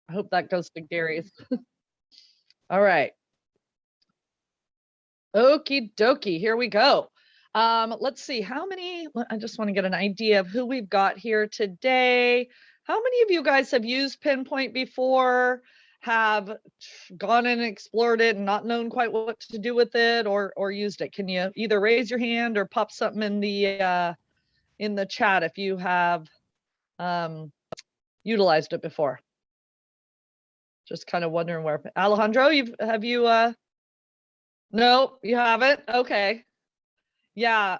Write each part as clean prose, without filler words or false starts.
I hope that goes to Gary's. All right. Okie dokie, here we go. Let's see how many, I just want to get an idea of who we've got here today. How many of you guys have used Pinpoint before, have gone in and explored it and not known quite what to do with it, or used it? Can you either raise your hand or pop something in the chat if you have utilized it before? Just kind of wondering where. Alejandro, have you no, you haven't? Okay. Yeah,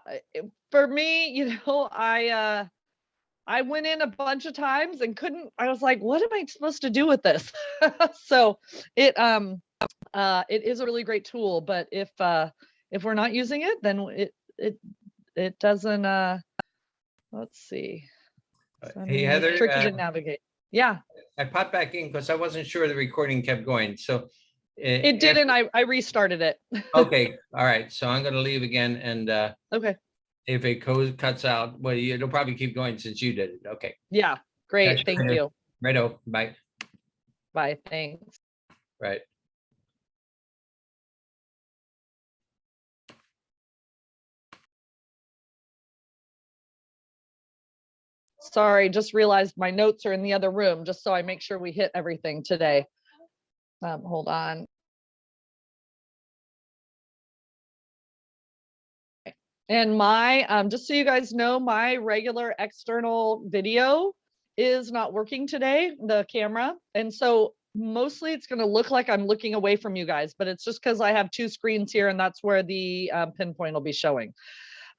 for me, I went in a bunch of times and couldn't, I was like, what am I supposed to do with this? So it is a really great tool, but if we're not using it, then it doesn't let's see. Hey, Heather, tricky to navigate. Yeah. I popped back in because I wasn't sure the recording kept going. So it didn't. I restarted it. Okay. All right. So I'm going to leave again. And okay. If it cuts out, well, it'll probably keep going since you did it. Okay. Yeah. Great. Thank you. Righto. Bye. Bye. Thanks. Right. Sorry, just realized my notes are in the other room, just so I make sure we hit everything today. Hold on. And my, just so you guys know, my regular external video is not working today, the camera. And so mostly it's going to look like I'm looking away from you guys, but it's just because I have two screens here and that's where the Pinpoint will be showing.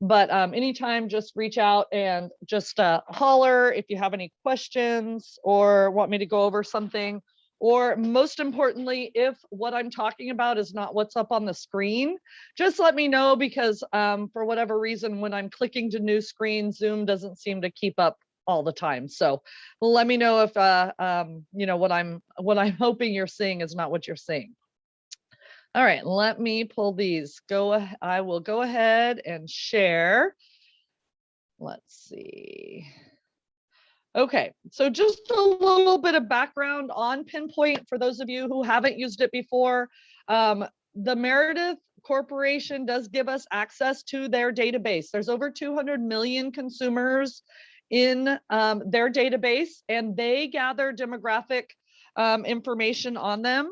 But anytime, just reach out and just holler if you have any questions or want me to go over something. Or most importantly, if what I'm talking about is not what's up on the screen, just let me know, because for whatever reason, when I'm clicking to new screen, Zoom doesn't seem to keep up all the time. So let me know if what I'm hoping you're seeing is not what you're seeing. All right, let me pull these. I will go ahead and share. Let's see. Okay, so just a little bit of background on Pinpoint for those of you who haven't used it before. The Meredith Corporation does give us access to their database. There's over 200 million consumers in their database, and they gather demographic information on them.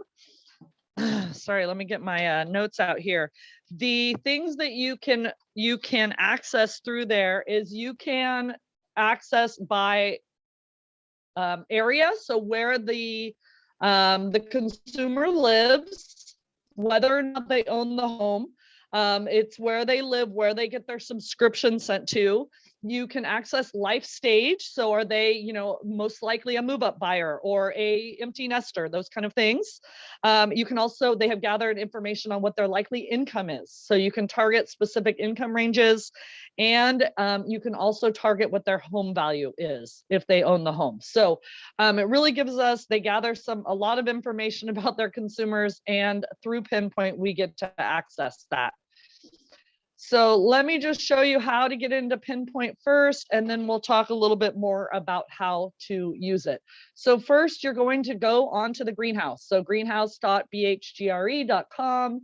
Sorry, let me get my notes out here. The things that you can access through there is you can access by area, so where the consumer lives, whether or not they own the home. It's where they live, where they get their subscription sent to. You can access life stage. So are they, most likely a move-up buyer or a empty nester, those kind of things. You can also, they have gathered information on what their likely income is. So you can target specific income ranges, and you can also target what their home value is if they own the home. So it really gives us, they gather a lot of information about their consumers, and through Pinpoint, we get to access that. So let me just show you how to get into Pinpoint first, and then we'll talk a little bit more about how to use it. So first, you're going to go onto the greenhouse. So greenhouse.bhgre.com,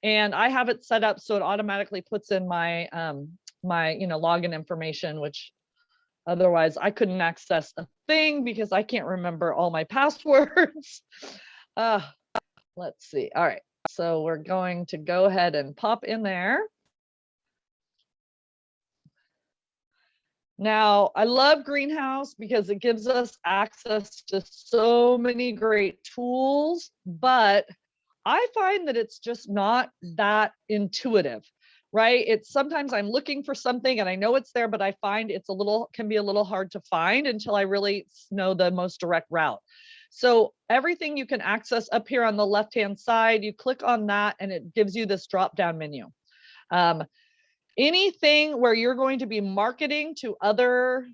and I have it set up so it automatically puts in my login information, which otherwise I couldn't access a thing because I can't remember all my passwords. Let's see. All right. So we're going to go ahead and pop in there. Now, I love Greenhouse because it gives us access to so many great tools, but I find that it's just not that intuitive, right? It's sometimes I'm looking for something and I know it's there, but I find can be a little hard to find until I really know the most direct route. So everything you can access up here on the left-hand side, you click on that and it gives you this drop-down menu. Anything where you're going to be marketing to other,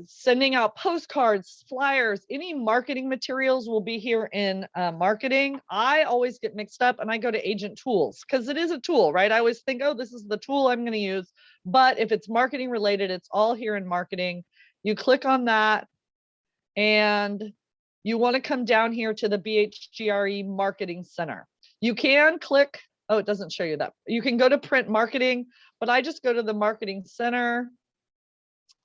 sending out postcards, flyers, any marketing materials will be here in marketing. I always get mixed up and I go to agent tools because it is a tool, right? I always think, oh, this is the tool I'm going to use. But if it's marketing related, it's all here in marketing. You click on that and you want to come down here to the BHGRE Marketing Center. You can click, oh, it doesn't show you that. You can go to print marketing, but I just go to the Marketing Center,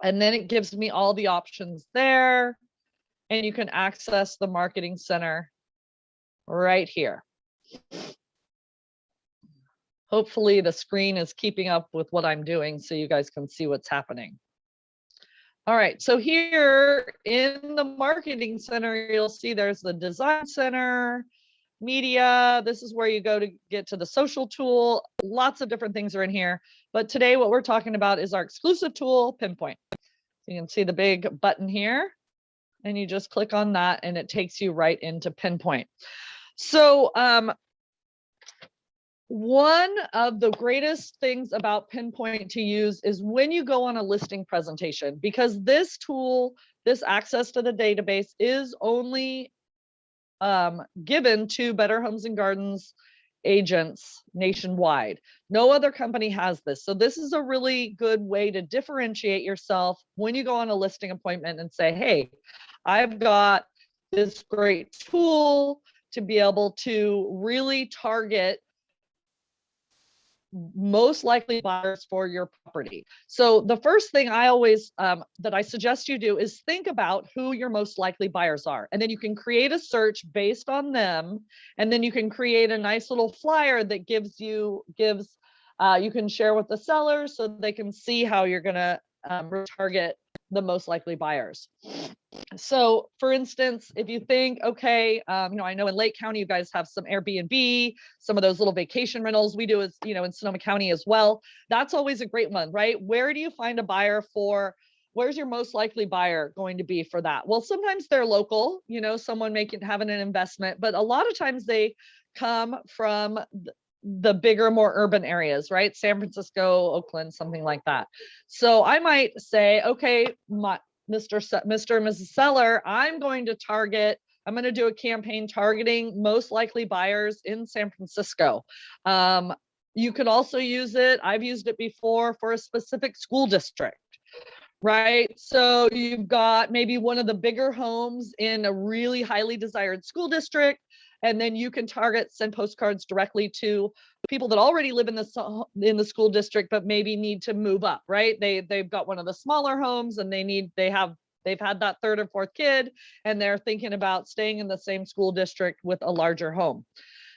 and then it gives me all the options there, and you can access the Marketing Center right here. Hopefully the screen is keeping up with what I'm doing so you guys can see what's happening. All right, so here in the Marketing Center, you'll see there's the Design Center, Media. This is where you go to get to the social tool. Lots of different things are in here. But today what we're talking about is our exclusive tool, Pinpoint. You can see the big button here, and you just click on that and it takes you right into Pinpoint. So one of the greatest things about Pinpoint to use is when you go on a listing presentation, because this tool, this access to the database is only given to Better Homes and Gardens agents nationwide. No other company has this. So this is a really good way to differentiate yourself when you go on a listing appointment and say, hey, I've got this great tool to be able to really target most likely buyers for your property. So the first thing I always that I suggest you do is think about who your most likely buyers are, and then you can create a search based on them, and then you can create a nice little flyer that you can share with the sellers so they can see how you're going to target the most likely buyers. So for instance, if you think, okay, I know in Lake County, you guys have some Airbnb, some of those little vacation rentals. We do is, in Sonoma County as well. That's always a great one, right? Where do you find a buyer for, where's your most likely buyer going to be for that? Well, sometimes they're local, someone having an investment, but a lot of times they come from the bigger, more urban areas, right? San Francisco, Oakland, something like that. So I might say, okay, Mr. and Mrs. Seller, I'm going to do a campaign targeting most likely buyers in San Francisco. You could also use it, I've used it before, for a specific school district, right? So you've got maybe one of the bigger homes in a really highly desired school district, and then you can send postcards directly to people that already live in the school district, but maybe need to move up, right? They've got one of the smaller homes, and they've had that third or fourth kid, and they're thinking about staying in the same school district with a larger home.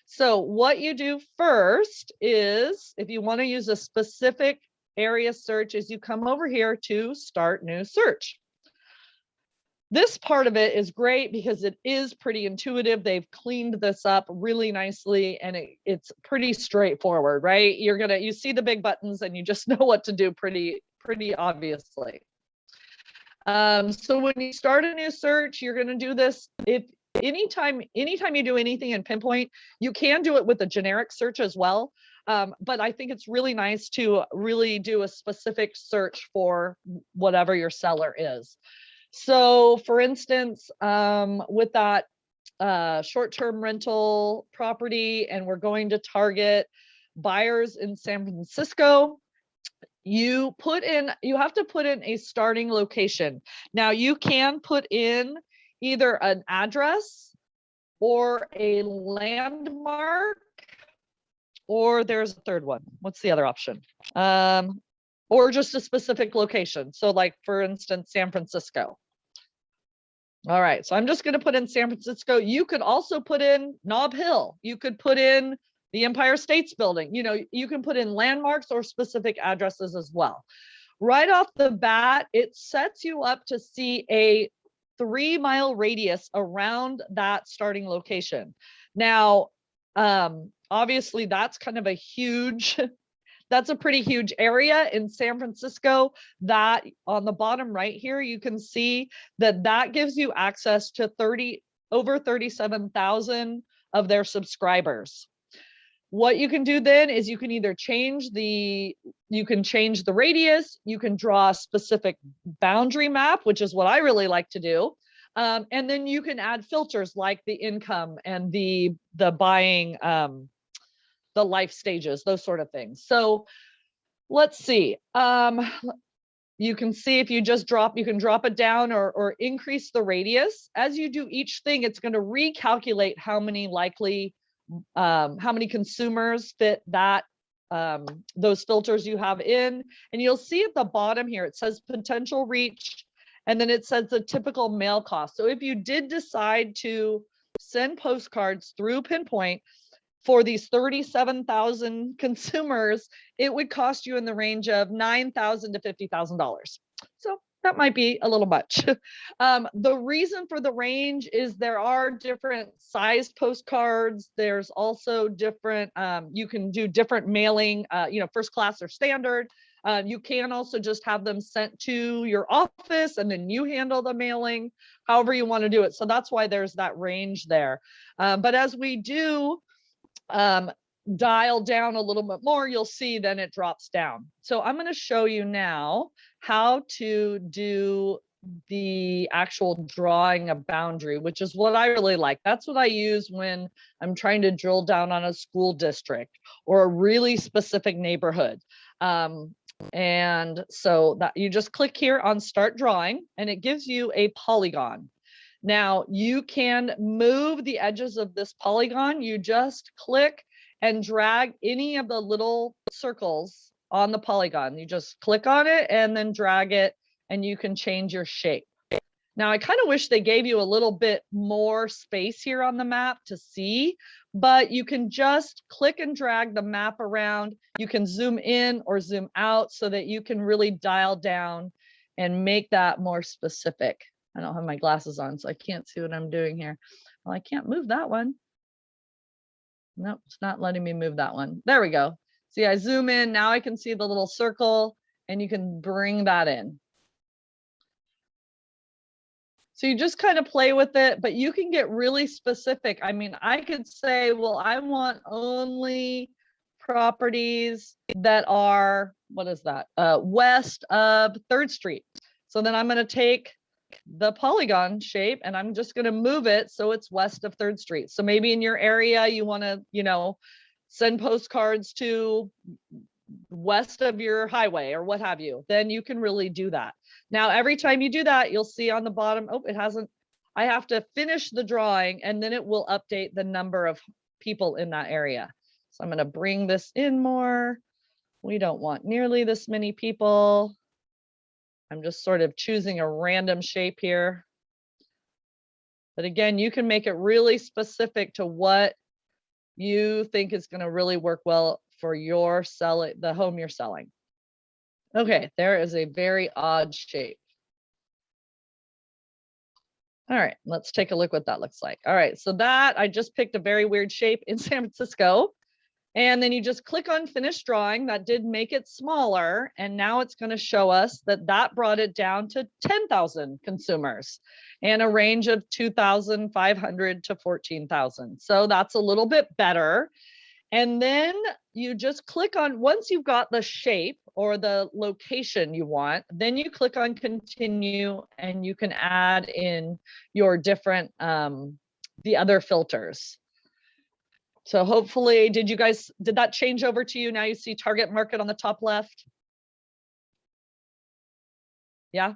So what you do first is, if you want to use a specific area search, is you come over here to Start New Search. This part of it is great because it is pretty intuitive. They've cleaned this up really nicely, and it's pretty straightforward, right? You see the big buttons and you just know what to do pretty obviously. So when you start a new search, you're going to do this. If anytime you do anything in Pinpoint, you can do it with a generic search as well. But I think it's really nice to really do a specific search for whatever your seller is. So for instance, with that short-term rental property, and we're going to target buyers in San Francisco, you have to put in a starting location. Now you can put in either an address or a landmark, or there's a third one. What's the other option? Or just a specific location. So like, for instance, San Francisco. All right, so I'm just going to put in San Francisco. You could also put in Nob Hill. You could put in the Empire States Building. You can put in landmarks or specific addresses as well. Right off the bat, it sets you up to see a 3-mile radius around that starting location. Now, obviously, that's kind of that's a pretty huge area in San Francisco. That on the bottom right here, you can see that gives you access to over 37,000 of their subscribers. What you can do then is you can either change the radius, you can draw a specific boundary map, which is what I really like to do. And then you can add filters like the income and the buying, the life stages, those sort of things. So let's see. You can see if you just drop, you can drop it down or increase the radius. As you do each thing, it's going to recalculate how many how many consumers fit that those filters you have in. And you'll see at the bottom here, it says potential reach, and then it says the typical mail cost. So if you did decide to send postcards through Pinpoint for these 37,000 consumers, it would cost you in the range of $9,000 to $50,000. So that might be a little much. The reason for the range is there are different size postcards. There's also different, you can do different mailing, first class or standard. You can also just have them sent to your office and then you handle the mailing, however you want to do it. So that's why there's that range there. But as we do dial down a little bit more, you'll see then it drops down. So I'm going to show you now how to do the actual drawing a boundary, which is what I really like. That's what I use when I'm trying to drill down on a school district or a really specific neighborhood. And so that you just click here on start drawing and it gives you a polygon. Now you can move the edges of this polygon. You just click and drag any of the little circles on the polygon. You just click on it and then drag it and you can change your shape. Now I kind of wish they gave you a little bit more space here on the map to see, but you can just click and drag the map around. You can zoom in or zoom out so that you can really dial down and make that more specific. I don't have my glasses on, so I can't see what I'm doing here. Well, I can't move that one. Nope, it's not letting me move that one. There we go. See, I zoom in, now I can see the little circle and you can bring that in. So you just kind of play with it, but you can get really specific. I mean, I could say, well, I want only properties that are, what is that? West of 3rd Street. So then I'm going to take the polygon shape and I'm just going to move it so it's west of 3rd Street. So maybe in your area, you want to, send postcards to west of your highway or what have you, then you can really do that. Now, every time you do that, you'll see on the bottom, oh, it hasn't, I have to finish the drawing and then it will update the number of people in that area. So I'm going to bring this in more. We don't want nearly this many people. I'm just sort of choosing a random shape here. But again, you can make it really specific to what you think is going to really work well for your the home you're selling. Okay, there is a very odd shape. All right, let's take a look what that looks like. All right, so that I just picked a very weird shape in San Francisco. And then you just click on finish drawing. That did make it smaller. And now it's going to show us that that brought it down to 10,000 consumers and a range of 2,500 to 14,000. So that's a little bit better. And then you just click on, once you've got the shape or the location you want, then you click on continue and you can add in your different, the other filters. So hopefully, did that change over to you? Now you see target market on the top left. Yeah.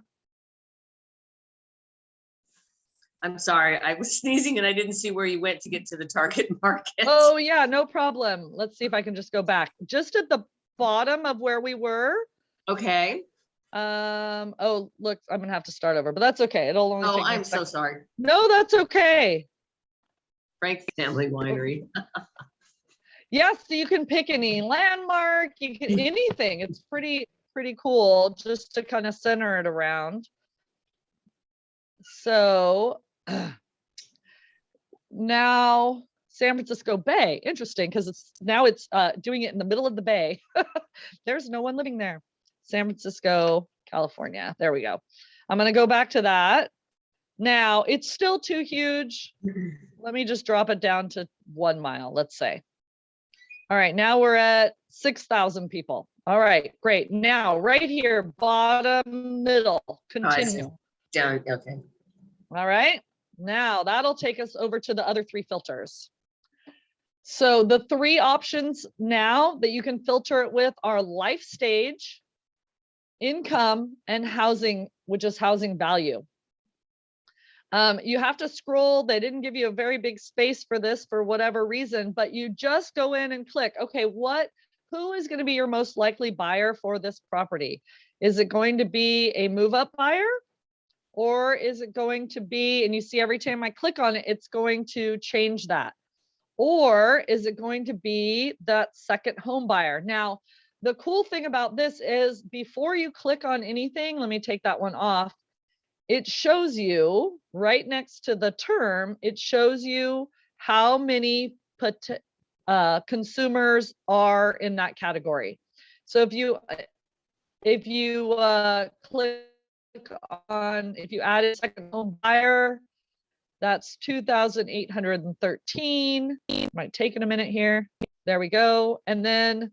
I'm sorry, I was sneezing and I didn't see where you went to get to the target market. Oh yeah, no problem. Let's see if I can just go back. Just at the bottom of where we were. Okay. Oh, look, I'm gonna have to start over, but that's okay. It'll only take me a I'm second. so sorry. No, that's okay. Frank Family Winery. Yes, so you can pick any landmark, you can anything. It's pretty cool just to kind of center it around. So now San Francisco Bay, interesting, because it's doing it in the middle of the bay. There's no one living there. San Francisco, California. There we go. I'm going to go back to that. Now it's still too huge. Let me just drop it down to 1 mile, let's say. All right, now we're at 6,000 people. All right, great. Now right here, bottom middle, continue. Down, okay. All right, now that'll take us over to the other 3 filters. So the 3 options now that you can filter it with are life stage, income, and housing, which is housing value. You have to scroll. They didn't give you a very big space for this for whatever reason, but you just go in and click, okay, who is going to be your most likely buyer for this property? Is it going to be a move up buyer? Or is it going to be, and you see every time I click on it, it's going to change that. Or is it going to be that second home buyer? Now, the cool thing about this is before you click on anything, let me take that one off. It shows you right next to the term, it shows you how many consumers are in that category. So if you click on, if you add a second home buyer, that's 2,813. Might take it a minute here. There we go. And then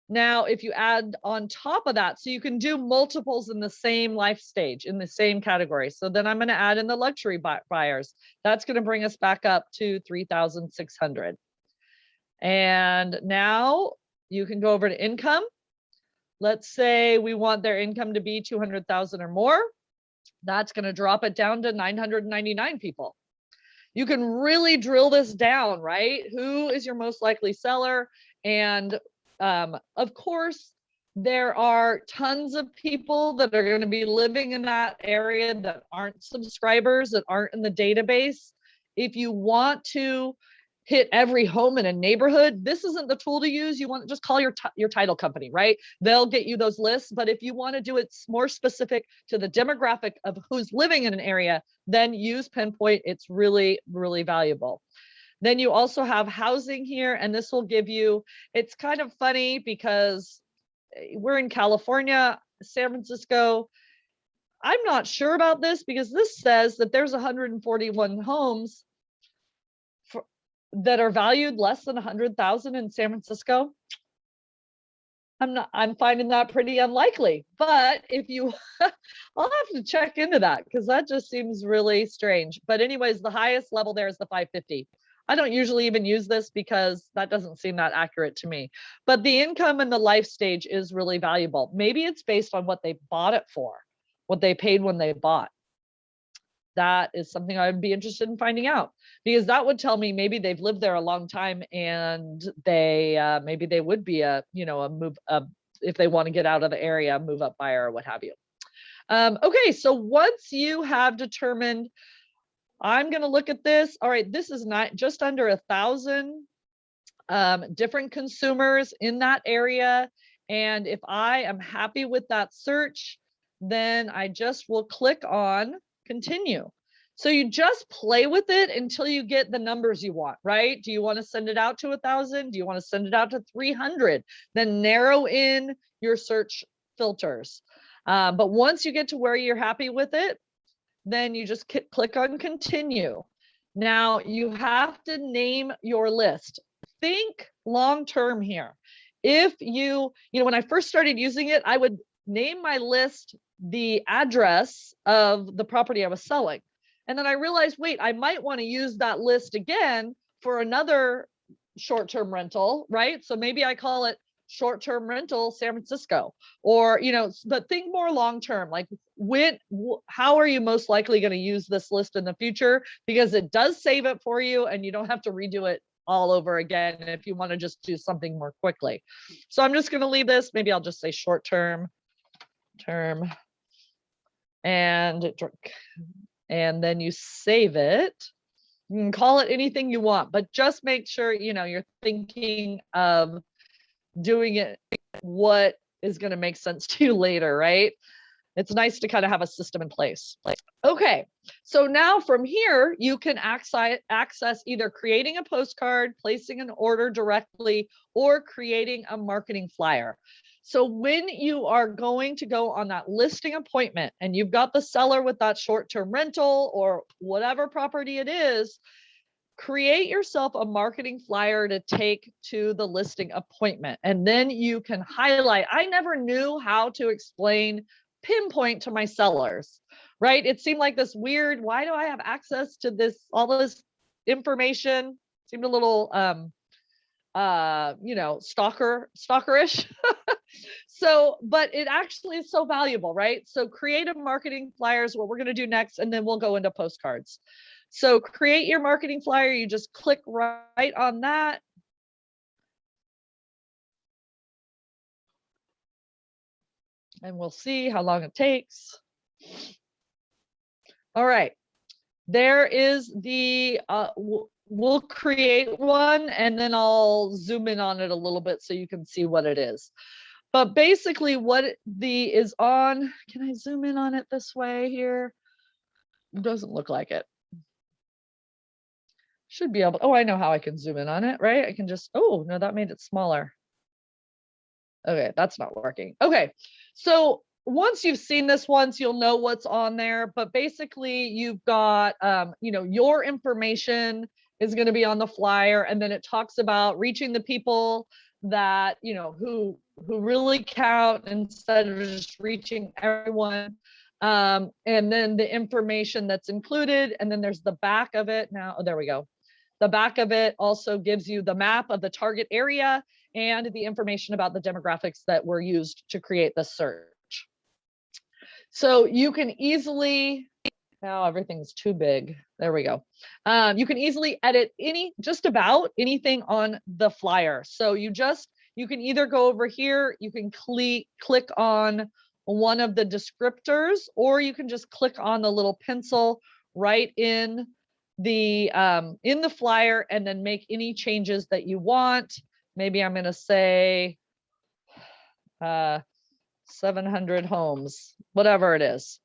now if you add on top of that, so you can do multiples in the same life stage, in the same category. So then I'm going to add in the luxury buyers. That's going to bring us back up to 3,600. And now you can go over to income. Let's say we want their income to be 200,000 or more. That's going to drop it down to 999 people. You can really drill this down, right? Who is your most likely seller? And of course, there are tons of people that are going to be living in that area that aren't subscribers, that aren't in the database. If you want to hit every home in a neighborhood, this isn't the tool to use. You want to just call your title company, right? They'll get you those lists. But if you want to do it more specific to the demographic of who's living in an area, then use Pinpoint. It's really, really valuable. Then you also have housing here, and this will give you, it's kind of funny because we're in California, San Francisco. I'm not sure about this because this says that there's 141 homes that are valued less than 100,000 in San Francisco. I'm finding that pretty unlikely, but if you, I'll have to check into that because that just seems really strange. But anyways, the highest level there is the 550. I don't usually even use this because that doesn't seem that accurate to me, but the income and the life stage is really valuable. Maybe it's based on what they bought it for, what they paid when they bought. That is something I'd be interested in finding out, because that would tell me maybe they've lived there a long time and they maybe they would be a move if they want to get out of the area, move up buyer or what have you. Okay, so once you have determined, I'm going to look at this. All right, this is not just under 1,000 different consumers in that area, and if I am happy with that search, then I just will click on continue. So you just play with it until you get the numbers you want, right? Do you want to send it out to 1,000? Do you want to send it out to 300? Then narrow in your search filters. But once you get to where you're happy with it, then you just click on continue. Now you have to name your list. Think long-term here. If when I first started using it, I would name my list the address of the property I was selling. And then I realized, wait, I might want to use that list again for another short-term rental, right? So maybe I call it short-term rental San Francisco, or, but think more long-term, like how are you most likely going to use this list in the future? Because it does save it for you and you don't have to redo it all over again if you want to just do something more quickly. So I'm just going to leave this. Maybe I'll just say short-term and then you save it. You can call it anything you want, but just make sure you're thinking of doing it what is going to make sense to you later, right? It's nice to kind of have a system in place. Okay, so now from here you can access either creating a postcard, placing an order directly, or creating a marketing flyer. So when you are going to go on that listing appointment and you've got the seller with that short-term rental or whatever property it is, create yourself a marketing flyer to take to the listing appointment. And then you can highlight. I never knew how to explain Pinpoint to my sellers, right? It seemed like this weird, why do I have access to all this information? Seemed a little stalkerish. So, but it actually is so valuable, right? So creative marketing flyers, what we're going to do next, and then we'll go into postcards. So create your marketing flyer. You just click right on that. And we'll see how long it takes. All right. There is the, we'll create one and then I'll zoom in on it a little bit so you can see what it is. But basically what the is on, can I zoom in on it this way here? It doesn't look like it. Should be able, oh, I know how I can zoom in on it, right? I can just, oh, no, that made it smaller. Okay, that's not working. Okay, so once you've seen this once, you'll know what's on there. But basically, you've got, your information is going to be on the flyer, and then it talks about reaching the people that who really count instead of just reaching everyone. And then the information that's included, and then there's the back of it. Now, oh, there we go. The back of it also gives you the map of the target area and the information about the demographics that were used to create the search. So you can easily, now everything's too big. There we go. You can easily edit just about anything on the flyer. So you can either go over here, you can click on one of the descriptors, or you can just click on the little pencil right in the flyer and then make any changes that you want. Maybe I'm going to say 700 homes, whatever it is.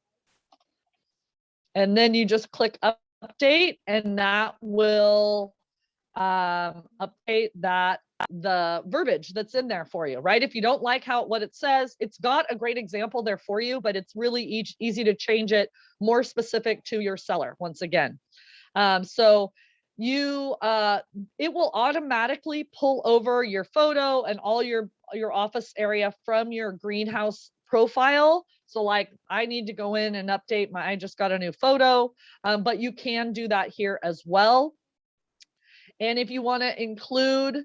And then you just click update and that will update the verbiage that's in there for you, right? If you don't like what it says, it's got a great example there for you, but it's really easy to change it more specific to your seller once again. So it will automatically pull over your photo and all your office area from your greenhouse profile. So like I need to go in and update I just got a new photo, but you can do that here as well. And if you want to include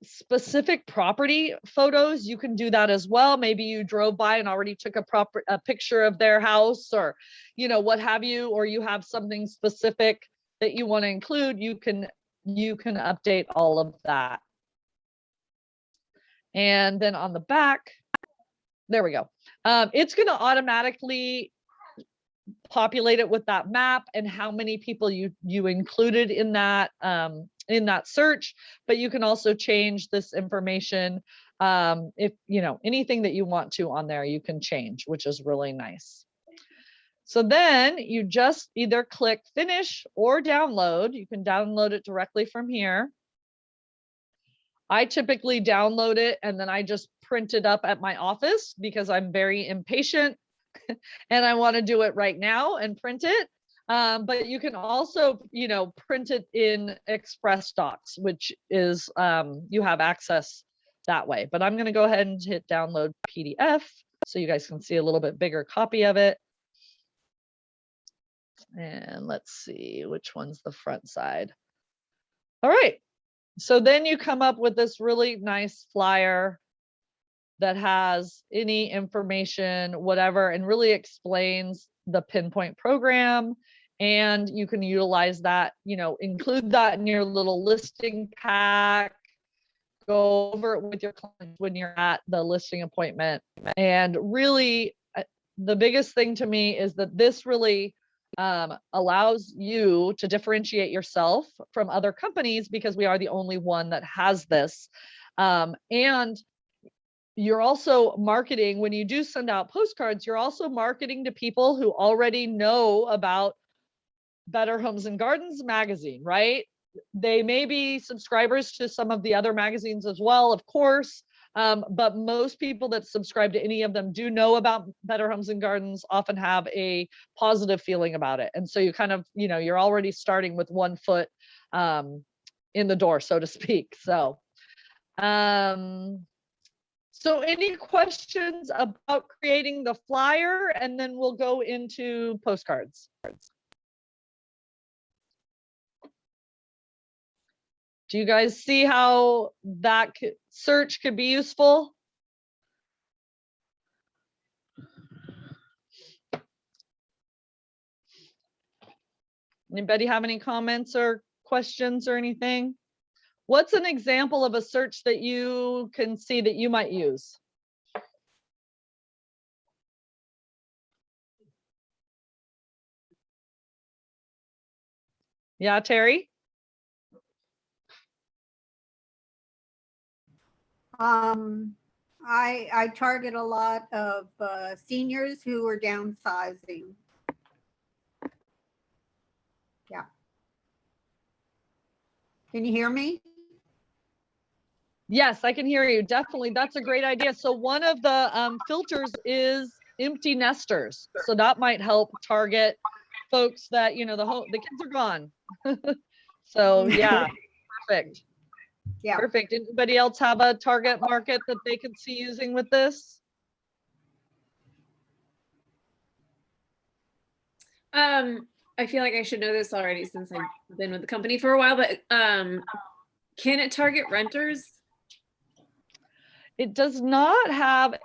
specific property photos, you can do that as well. Maybe you drove by and already took a picture of their house, or what have you, or you have something specific that you want to include, you can update all of that. And then on the back, there we go. It's going to automatically populate it with that map and how many people you included in that search, but you can also change this information. If anything that you want to on there, you can change, which is really nice. So then you just either click finish or download. You can download it directly from here. I typically download it and then I just print it up at my office because I'm very impatient and I want to do it right now and print it. But you can also, print it in Express Docs, which is, you have access that way. But I'm going to go ahead and hit download PDF so you guys can see a little bit bigger copy of it. And let's see, which one's the front side? All right. So then you come up with this really nice flyer that has any information, whatever, and really explains the Pinpoint program. And you can utilize that, include that in your little listing pack, go over it with your clients when you're at the listing appointment. And really, the biggest thing to me is that this really allows you to differentiate yourself from other companies because we are the only one that has this. And you're also marketing, when you do send out postcards, you're also marketing to people who already know about Better Homes and Gardens magazine, right? They may be subscribers to some of the other magazines as well, of course, but most people that subscribe to any of them do know about Better Homes and Gardens, often have a positive feeling about it. And so you kind of, you're already starting with one foot in the door, so to speak. So, so any questions about creating the flyer, and then we'll go into postcards. Do you guys see how that search could be useful? Anybody have any comments or questions or anything? What's an example of a search that you can see that you might use? Yeah, Terry? I target a lot of seniors who are downsizing. Yeah. Can you hear me? Yes, I can hear you. Definitely. That's a great idea. So one of the filters is empty nesters. So that might help target folks that, you know, the kids are gone. So yeah, perfect. Yeah. Perfect. Anybody else have a target market that they could see using with this? I feel like I should know this already since I've been with the company for a while, but can it target renters? It does not have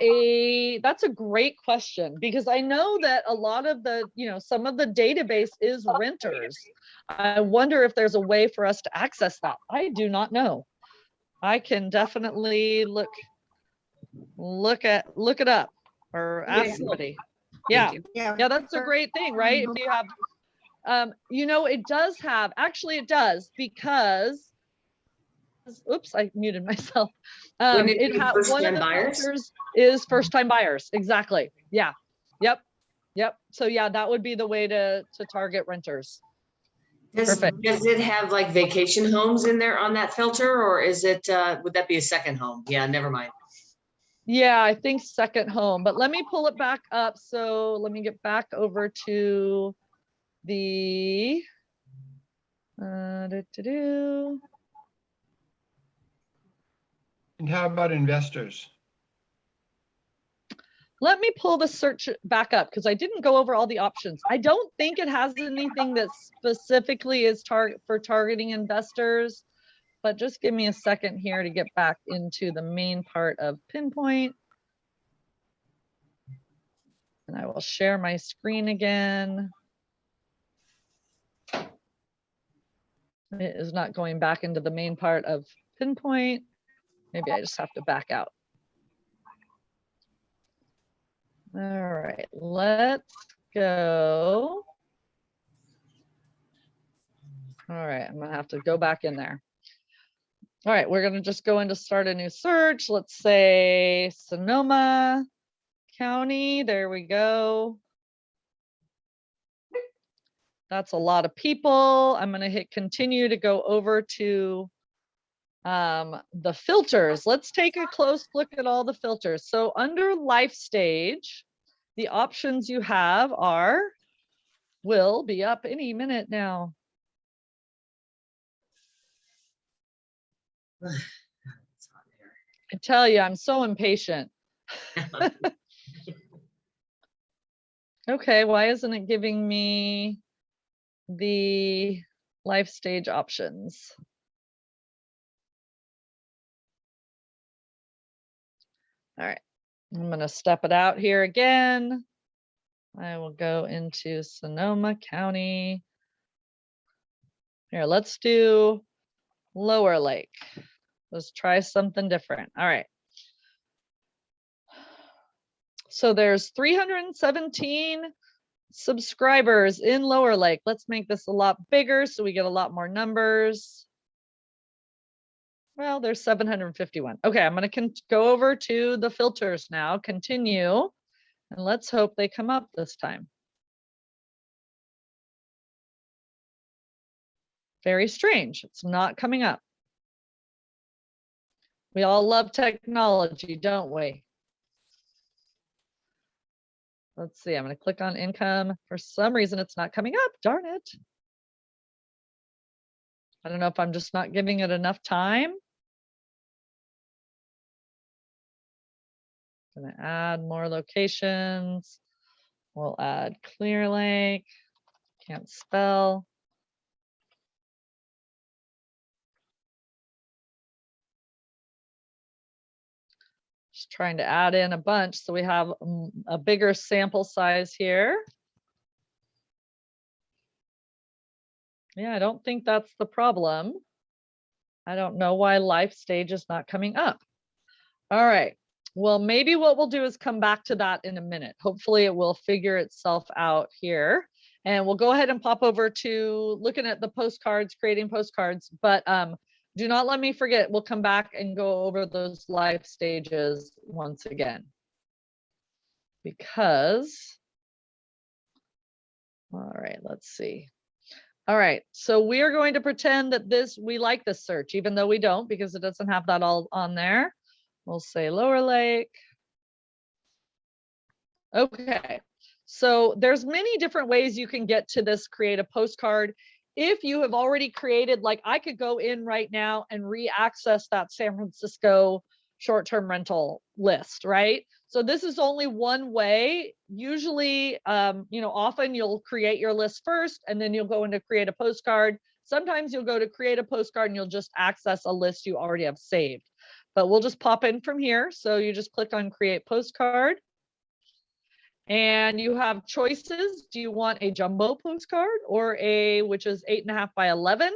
that's a great question, because I know that a lot of the, you know, some of the database is renters. I wonder if there's a way for us to access that. I do not know. I can definitely look it up or ask Yeah. somebody. Thank Yeah. you. Yeah, that's a great thing, right? If you have, you know, it does have, actually it does, because, oops, I muted myself. Wouldn't it It be had one of first-time the buyers? filters is first time buyers. Exactly. Yeah. Yep. Yep. So yeah, that would be the way to target renters. Perfect. Does it have like vacation homes in there on that filter, or is it, would that be a second home? Yeah, never mind. Yeah, I think second home, but let me pull it back up. So let me get back over to the, And how about investors? let me pull the search back up because I didn't go over all the options. I don't think it has anything that specifically is for targeting investors, but just give me a second here to get back into the main part of Pinpoint. And I will share my screen again. It is not going back into the main part of Pinpoint. Maybe I just have to back out. All right, let's go. All right, I'm gonna have to go back in there. All right, we're gonna just go into start a new search. Let's say Sonoma County, there we go. That's a lot of people. I'm gonna hit continue to go over to the filters. Let's take a close look at all the filters. So under life stage, the options you have will be up any minute now. It's on I tell you, I'm so impatient. there. Okay, why isn't it giving me the life stage options? All right, I'm gonna step it out here again. I will go into Sonoma County. Here, let's do Lower Lake. Let's try something different. All right. So there's 317 subscribers in Lower Lake. Let's make this a lot bigger so we get a lot more numbers. Well, there's 751. Okay, I'm going to go over to the filters now, continue, and let's hope they come up this time. Very strange. It's not coming up. We all love technology, don't we? Let's see, I'm going to click on income. For some reason, it's not coming up. Darn it. I don't know if I'm just not giving it enough time. Going to add more locations. We'll add Clear Lake. Can't spell. Just trying to add in a bunch so we have a bigger sample size here. Yeah, I don't think that's the problem. I don't know why life stage is not coming up. All right. Well, maybe what we'll do is come back to that in a minute. Hopefully it will figure itself out here. And we'll go ahead and pop over to looking at the postcards, creating postcards. But do not let me forget, we'll come back and go over those life stages once again. Because, all right, let's see. All right, so we are going to pretend that we like this search, even though we don't, because it doesn't have that all on there. We'll say Lower Lake. Okay, so there's many different ways you can get to this create a postcard. If you have already created, like I could go in right now and re-access that San Francisco short-term rental list, right? So this is only one way. Usually, often you'll create your list first and then you'll go into create a postcard. Sometimes you'll go to create a postcard and you'll just access a list you already have saved. But we'll just pop in from here. So you just click on create postcard. And you have choices. Do you want a jumbo postcard or which is 8.5 by 11?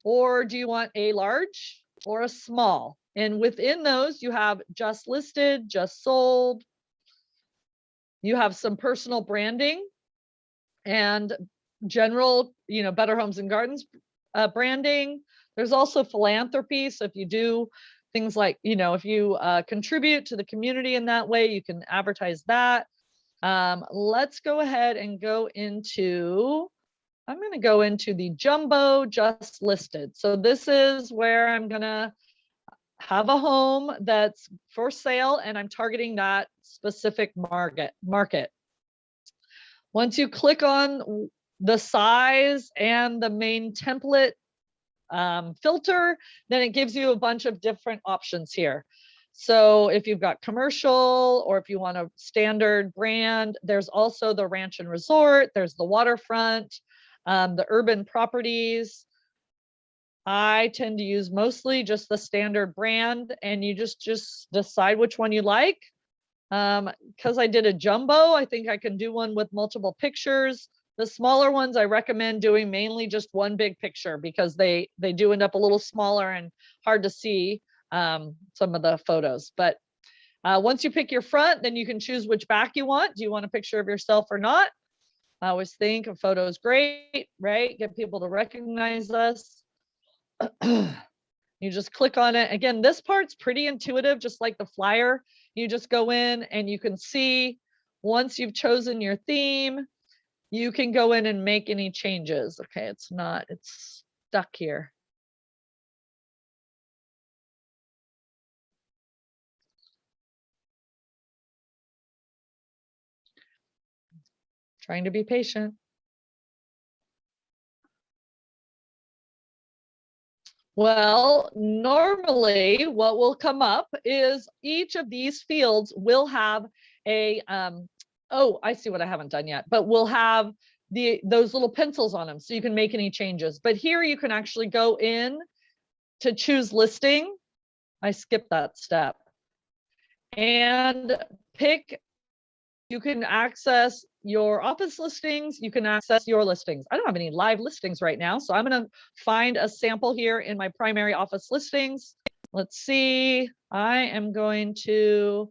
Or do you want a large or a small? And within those, you have just listed, just sold. You have some personal branding and general, Better Homes and Gardens branding. There's also philanthropy. So if you do things like, if you contribute to the community in that way, you can advertise that. Let's go ahead and I'm going to go into the jumbo just listed. So this is where I'm going to have a home that's for sale and I'm targeting that specific market. Once you click on the size and the main template filter, then it gives you a bunch of different options here. So if you've got commercial or if you want a standard brand, there's also the ranch and resort, there's the waterfront, the urban properties. I tend to use mostly just the standard brand and you just decide which one you like. Because I did a jumbo, I think I can do one with multiple pictures. The smaller ones I recommend doing mainly just one big picture because they do end up a little smaller and hard to see some of the photos. But once you pick your front, then you can choose which back you want. Do you want a picture of yourself or not? I always think a photo is great, right? Get people to recognize us. You just click on it. Again, this part's pretty intuitive, just like the flyer. You just go in and you can see once you've chosen your theme, you can go in and make any changes. Okay, it's stuck here. Trying to be patient. Well, normally what will come up is each of these fields will have a, oh, I see what I haven't done yet, but we'll have those little pencils on them so you can make any changes. But here you can actually go in to choose listing. I skipped that step. And you can access your office listings. You can access your listings. I don't have any live listings right now, so I'm going to find a sample here in my primary office listings. Let's see. I am going to,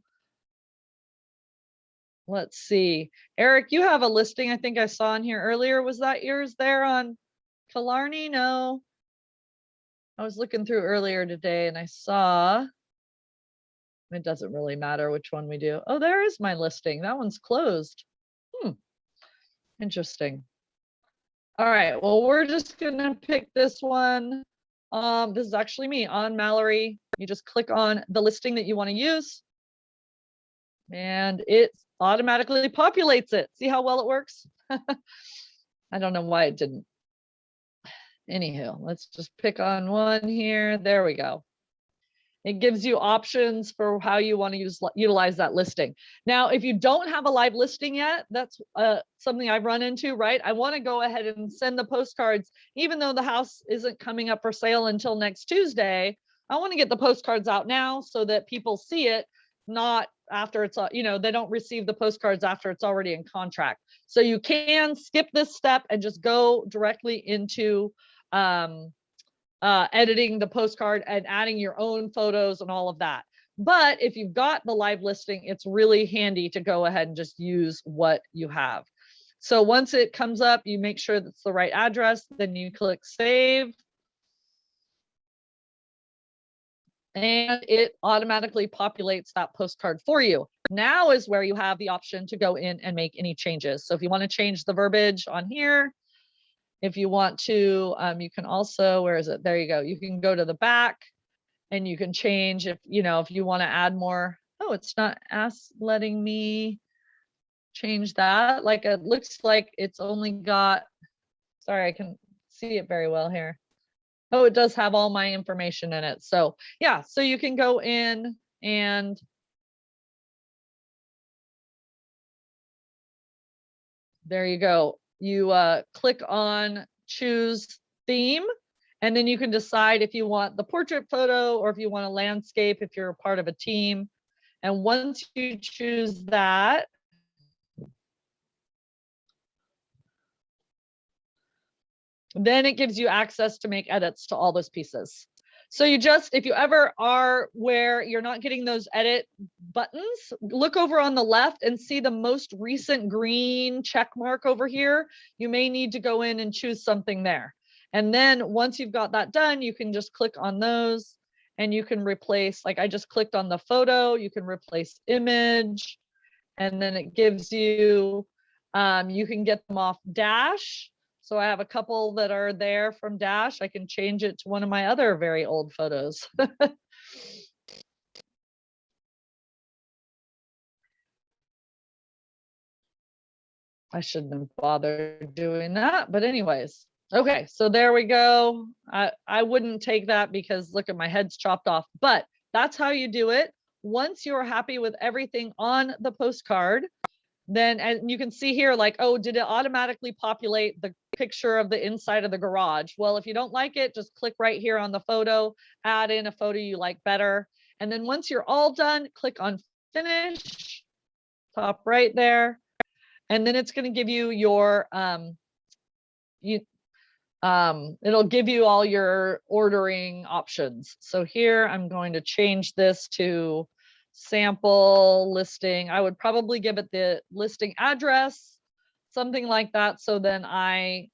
let's see. Eric, you have a listing I think I saw in here earlier. Was that yours there on Killarney? No. I was looking through earlier today and I saw, it doesn't really matter which one we do. Oh, there is my listing. That one's closed. Interesting. All right, well, we're just gonna pick this one. This is actually me on Mallory. You just click on the listing that you want to use and it automatically populates it. See how well it works? I don't know why it didn't. Anywho, let's just pick on one here. There we go. It gives you options for how you want to utilize that listing. Now, if you don't have a live listing yet, that's something I've run into, right? I want to go ahead and send the postcards, even though the house isn't coming up for sale until next Tuesday. I want to get the postcards out now so that people see it not after it's, they don't receive the postcards after it's already in contract. So you can skip this step and just go directly into editing the postcard and adding your own photos and all of that. But if you've got the live listing, it's really handy to go ahead and just use what you have. So once it comes up, you make sure that's the right address, then you click save. And it automatically populates that postcard for you. Now is where you have the option to go in and make any changes. So if you want to change the verbiage on here, if you want to, you can also, where is it? There you go. You can go to the back and you can change if you want to add more. Oh, it's not letting me change that. Like it looks like it's only got, sorry, I can see it very well here. Oh, it does have all my information in it. So yeah, so you can go in and there you go. You click on choose theme, and then you can decide if you want the portrait photo or if you want a landscape if you're a part of a team. And once you choose that, then it gives you access to make edits to all those pieces. So you just, if you ever are where you're not getting those edit buttons, look over on the left and see the most recent green check mark over here. You may need to go in and choose something there. And then once you've got that done, you can just click on those and you can replace, like I just clicked on the photo, you can replace image, and then it gives you, you can get them off Dash. So I have a couple that are there from Dash. I can change it to one of my other very old photos. I shouldn't have bothered doing that, but anyways. Okay, so there we go. I wouldn't take that because look at my head's chopped off, but that's how you do it. Once you're happy with everything on the postcard, then, and you can see here like, oh, did it automatically populate the picture of the inside of the garage? Well, if you don't like it, just click right here on the photo, add in a photo you like better. And then once you're all done, click on finish, top right there. And then it's going to give you your, it'll give you all your ordering options. So here I'm going to change this to sample listing. I would probably give it the listing address, something like that. So then I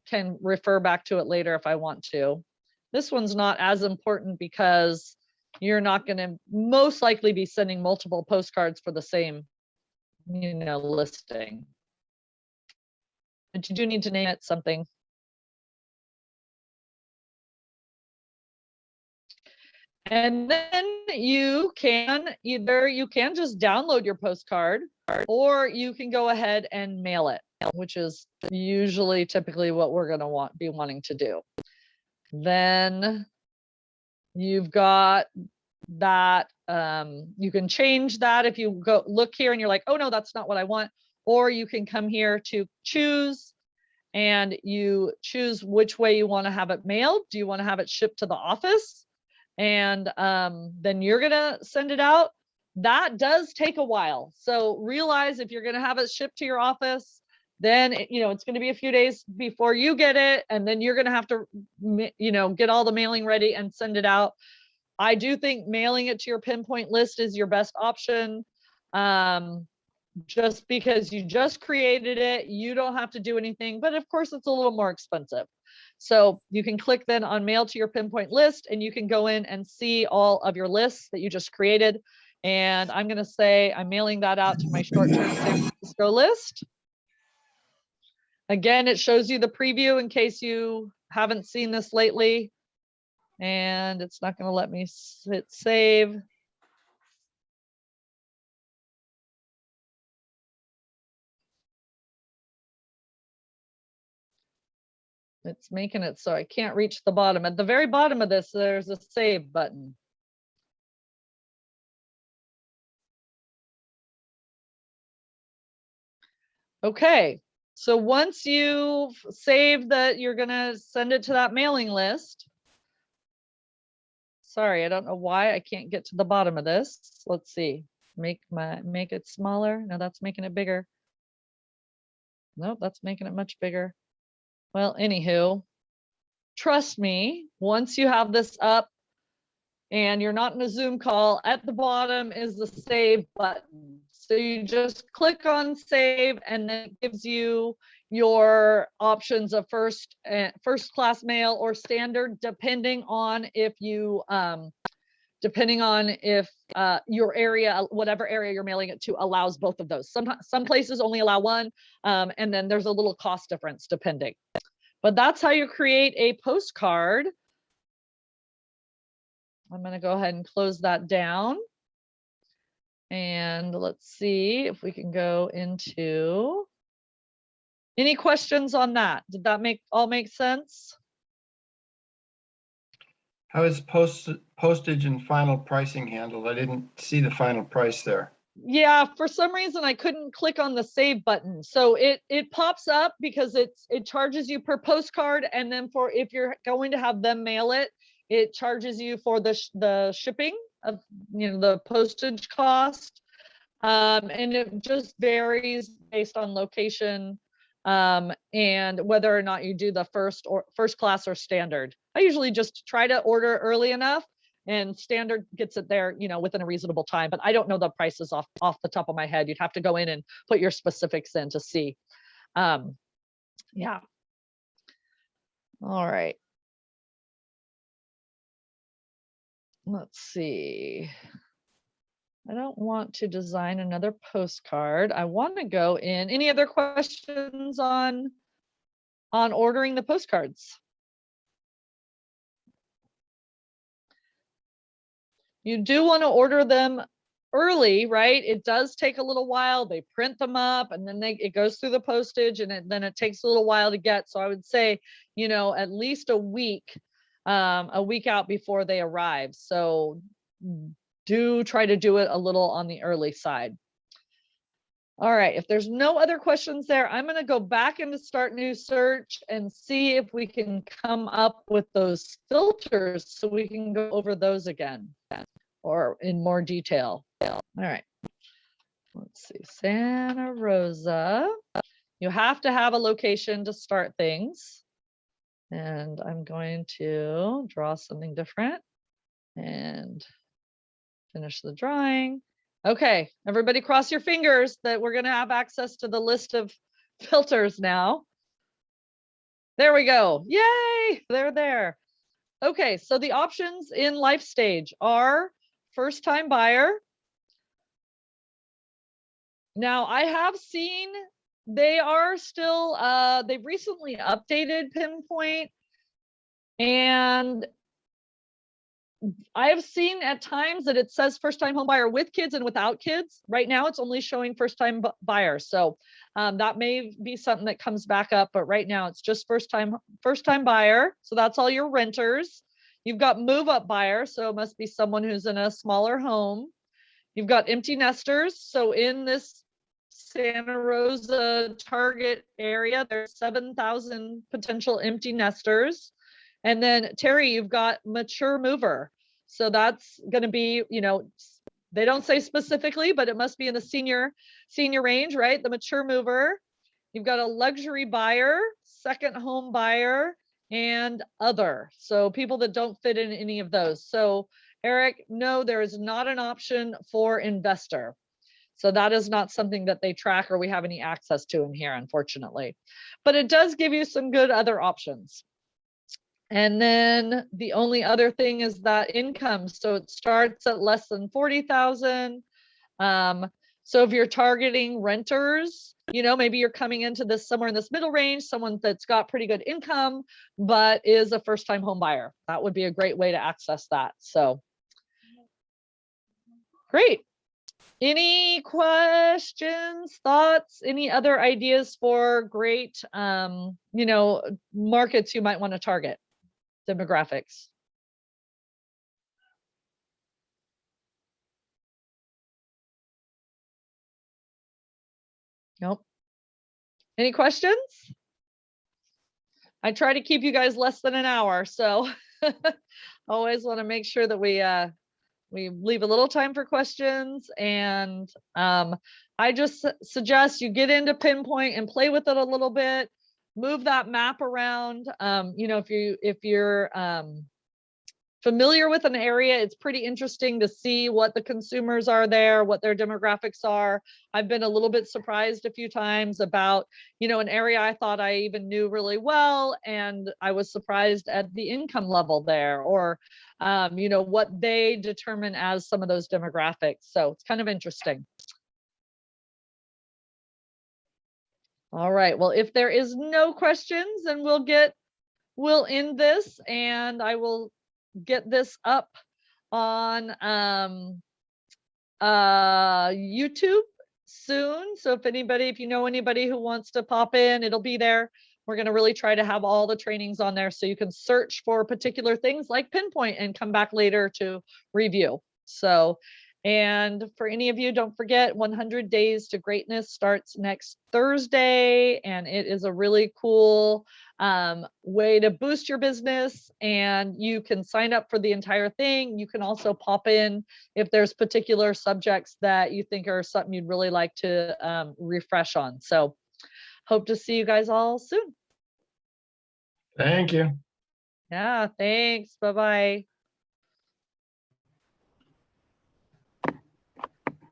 can refer back to it later if I want to. This one's not as important because you're not going to most likely be sending multiple postcards for the same, listing. But you do need to name it something. And then you can just download your postcard or you can go ahead and mail it, which is usually typically what we're going to be wanting to do. Then you've got that, you can change that if you go look here and you're like, oh no, that's not what I want. Or you can come here to choose and you choose which way you want to have it mailed. Do you want to have it shipped to the office? And then you're gonna send it out. That does take a while. So realize if you're gonna have it shipped to your office, then it's gonna be a few days before you get it, and then you're gonna have to get all the mailing ready and send it out. I do think mailing it to your Pinpoint list is your best option. Just because you just created it, you don't have to do anything, but of course it's a little more expensive. So you can click then on mail to your Pinpoint list and you can go in and see all of your lists that you just created. And I'm going to say I'm mailing that out to my short-term San Francisco list. Again, it shows you the preview in case you haven't seen this lately. And it's not going to let me hit save. It's making it so I can't reach the bottom. At the very bottom of this, there's a save button. Okay, so once you've saved that, you're gonna send it to that mailing list. Sorry, I don't know why I can't get to the bottom of this. Let's see. make it smaller. No, that's making it bigger. Nope, that's making it much bigger. Well, anywho, trust me, once you have this up and you're not in a Zoom call, at the bottom is the save button. So you just click on save and then it gives you your options of first class mail or standard, depending on if your area, whatever area you're mailing it to, allows both of those. Some places only allow one, and then there's a little cost difference depending. But that's how you create a postcard. I'm going to go ahead and close that down. And let's see if we can go into any questions on that. Did that all make sense? How is postage and final pricing handled? I didn't see the final price there. Yeah, for some reason I couldn't click on the save button. So it pops up because it charges you per postcard, and then if you're going to have them mail it, it charges you for the shipping of the postage cost. And it just varies based on location and whether or not you do the first class or standard. I usually just try to order early enough, and standard gets it there, within a reasonable time. But I don't know the prices off the top of my head. You'd have to go in and put your specifics in to see. Yeah. All right. Let's see. I don't want to design another postcard. I want to go in. Any other questions on ordering the postcards? You do want to order them early, right? It does take a little while. They print them up and then it goes through the postage, and then it takes a little while to get. So I would say, at least a week out before they arrive. So do try to do it a little on the early side. All right, if there's no other questions there, I'm going to go back into start new search and see if we can come up with those filters so we can go over those again or in more detail. All right, let's see, Santa Rosa. You have to have a location to start things. And I'm going to draw something different and finish the drawing. Okay, everybody cross your fingers that we're going to have access to the list of filters now. There we go. Yay, they're there. Okay, so the options in life stage are first time buyer. Now I have seen they are still, they've recently updated Pinpoint, and I have seen at times that it says first time home buyer with kids and without kids. Right now it's only showing first time buyer. So that may be something that comes back up, but right now it's just first time buyer. So that's all your renters. You've got move up buyer. So it must be someone who's in a smaller home. You've got empty nesters. So in this Santa Rosa target area, there's 7,000 potential empty nesters. And then Terry, you've got mature mover. So that's going to be, they don't say specifically, but it must be in the senior range, right? The mature mover. You've got a luxury buyer, second home buyer, and other. So people that don't fit in any of those. So Eric, no, there is not an option for investor. So that is not something that they track or we have any access to in here, unfortunately. But it does give you some good other options. And then the only other thing is that income. So it starts at less than 40,000. So if you're targeting renters, maybe you're coming into this somewhere in this middle range, someone that's got pretty good income, but is a first time home buyer. That would be a great way to access that. So great. Any questions, thoughts, any other ideas for great, markets you might want to target? Demographics. Nope. Any questions? I try to keep you guys less than an hour, so always want to make sure that we We leave a little time for questions, and I just suggest you get into Pinpoint and play with it a little bit, move that map around. You know, if you're familiar with an area, it's pretty interesting to see what the consumers are there, what their demographics are. I've been a little bit surprised a few times about, you know, an area I thought I even knew really well, and I was surprised at the income level there, or, you know, what they determine as some of those demographics. So it's kind of interesting. All right, well, if there is no questions, then we'll end this, and I will get this up on YouTube soon. So if you know anybody who wants to pop in, it'll be there. We're going to really try to have all the trainings on there so you can search for particular things like Pinpoint and come back later to review. So, and for any of you, don't forget 100 Days to Greatness starts next Thursday, and it is a really cool way to boost your business, and you can sign up for the entire thing. You can also pop in if there's particular subjects that you think are something you'd really like to refresh on. So hope to see you guys all soon. Thank you. Yeah, thanks. Bye-bye.